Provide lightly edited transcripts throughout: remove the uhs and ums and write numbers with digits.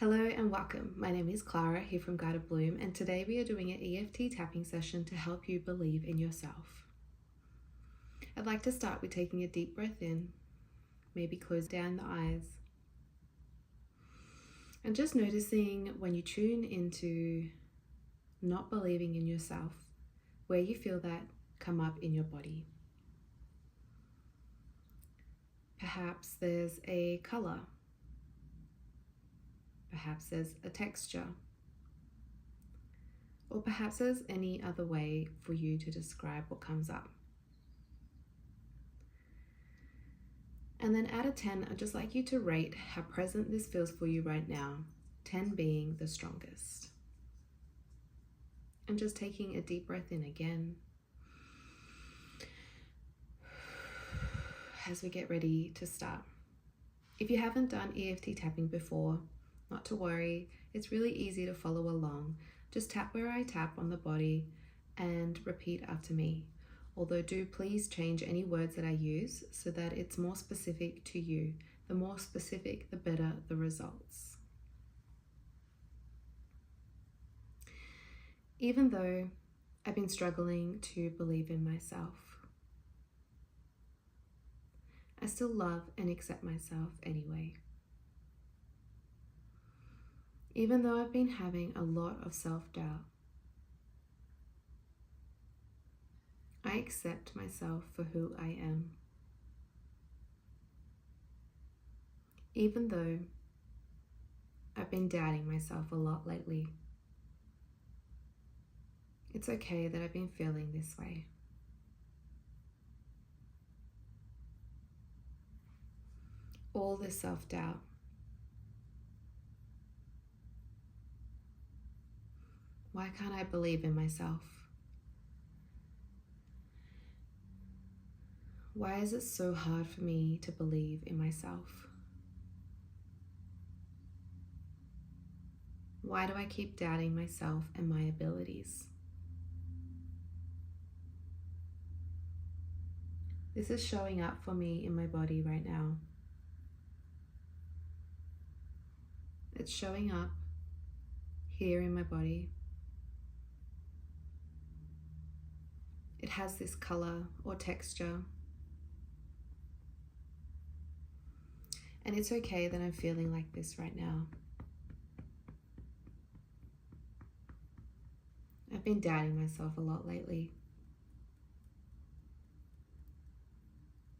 Hello and welcome. My name is Clara here from Guided Bloom, and today we are doing an EFT tapping session to help you believe in yourself. I'd like to start with taking a deep breath in, maybe close down the eyes, and just noticing when you tune into not believing in yourself, where you feel that come up in your body. Perhaps there's a color. Perhaps there's a texture. Or perhaps there's any other way for you to describe what comes up. And then out of 10, I'd just like you to rate how present this feels for you right now, 10 being the strongest. And just taking a deep breath in again as we get ready to start. If you haven't done EFT tapping before, not to worry, it's really easy to follow along. Just tap where I tap on the body and repeat after me. Although do please change any words that I use so that it's more specific to you. The more specific, the better the results. Even though I've been struggling to believe in myself, I still love and accept myself anyway. Even though I've been having a lot of self-doubt, I accept myself for who I am. Even though I've been doubting myself a lot lately, it's okay that I've been feeling this way. All this self-doubt, why can't I believe in myself? Why is it so hard for me to believe in myself? Why do I keep doubting myself and my abilities? This is showing up for me in my body right now. It's showing up here in my body. It has this color or texture. And it's okay that I'm feeling like this right now. I've been doubting myself a lot lately.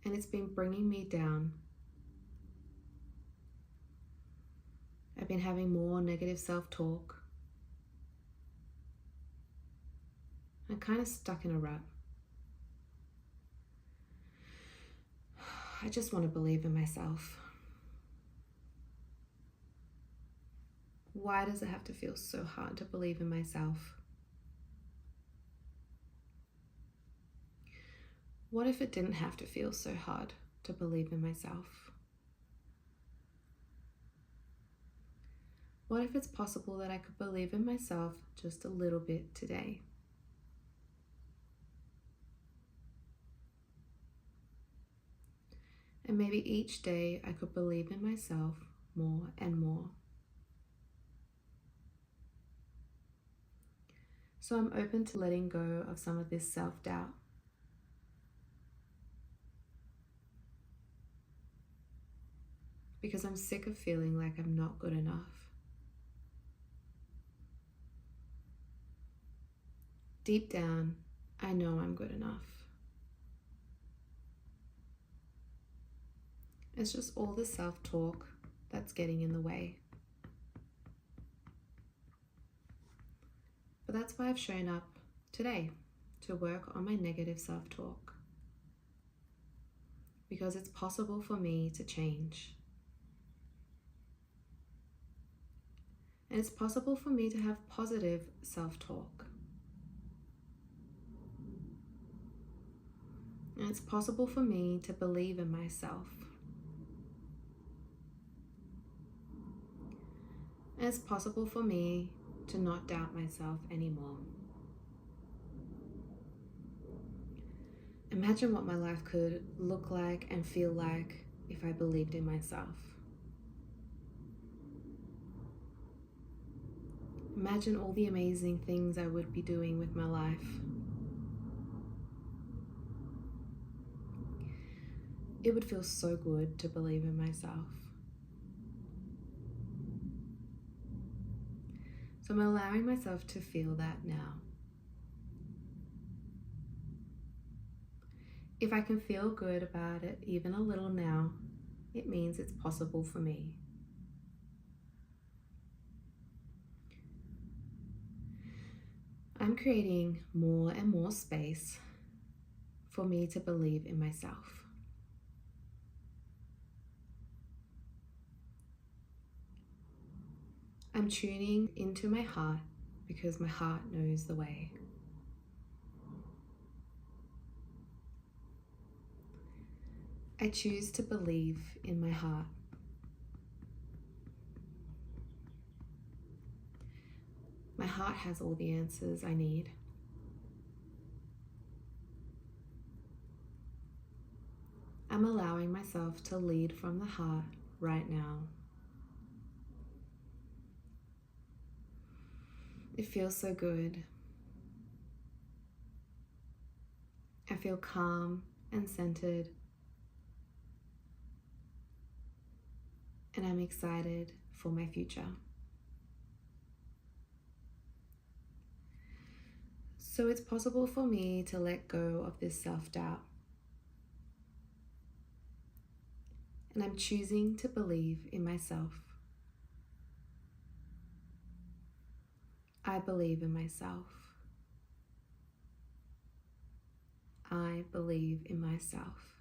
And it's been bringing me down. I've been having more negative self-talk. I'm kind of stuck in a rut. I just want to believe in myself. Why does it have to feel so hard to believe in myself? What if it didn't have to feel so hard to believe in myself? What if it's possible that I could believe in myself just a little bit today? And maybe each day I could believe in myself more and more. So I'm open to letting go of some of this self-doubt. Because I'm sick of feeling like I'm not good enough. Deep down, I know I'm good enough. It's just all the self-talk that's getting in the way. But that's why I've shown up today, to work on my negative self-talk. Because it's possible for me to change. And it's possible for me to have positive self-talk. And it's possible for me to believe in myself. And it's possible for me to not doubt myself anymore. Imagine what my life could look like and feel like if I believed in myself. Imagine all the amazing things I would be doing with my life. It would feel so good to believe in myself. So I'm allowing myself to feel that now. If I can feel good about it even a little now, it means it's possible for me. I'm creating more and more space for me to believe in myself. I'm tuning into my heart because my heart knows the way. I choose to believe in my heart. My heart has all the answers I need. I'm allowing myself to lead from the heart right now. It feels so good. I feel calm and centered. And I'm excited for my future. So it's possible for me to let go of this self-doubt. And I'm choosing to believe in myself. I believe in myself. I believe in myself.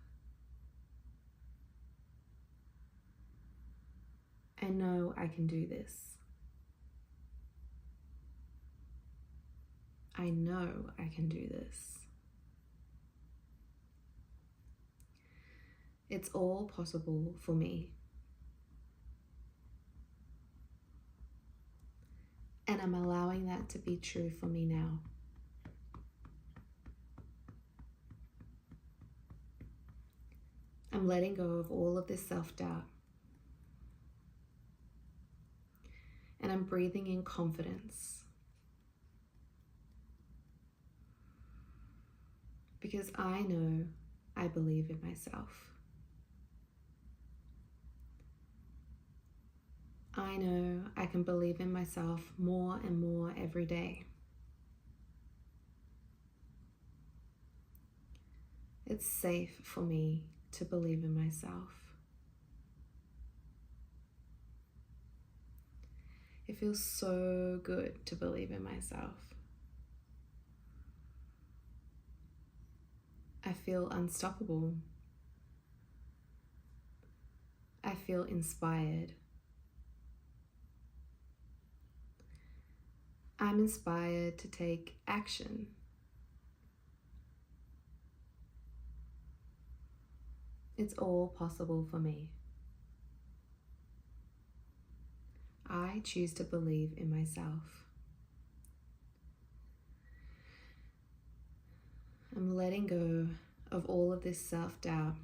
I know I can do this. I know I can do this. It's all possible for me. And I'm allowing that to be true for me now. I'm letting go of all of this self-doubt. And I'm breathing in confidence. Because I know I believe in myself. I know I can believe in myself more and more every day. It's safe for me to believe in myself. It feels so good to believe in myself. I feel unstoppable. I feel inspired. I'm inspired to take action. It's all possible for me. I choose to believe in myself. I'm letting go of all of this self-doubt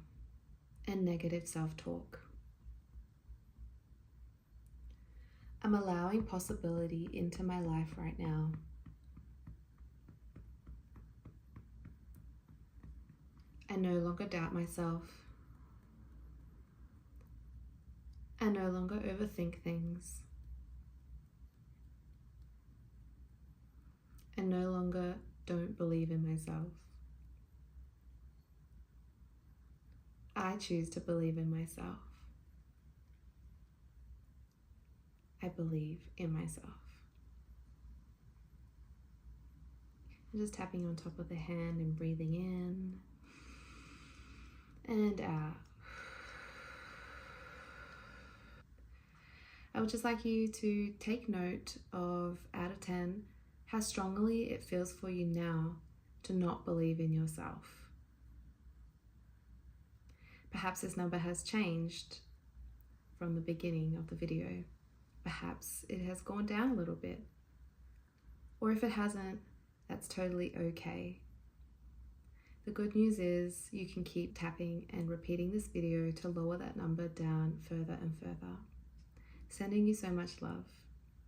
and negative self-talk. I'm allowing possibility into my life right now. I no longer doubt myself. I no longer overthink things. I no longer don't believe in myself. I choose to believe in myself. I believe in myself. And just tapping on top of the hand and breathing in and out. I would just like you to take note of, out of 10, how strongly it feels for you now to not believe in yourself. Perhaps this number has changed from the beginning of the video. Perhaps it has gone down a little bit. Or if it hasn't, that's totally okay. The good news is you can keep tapping and repeating this video to lower that number down further and further. Sending you so much love.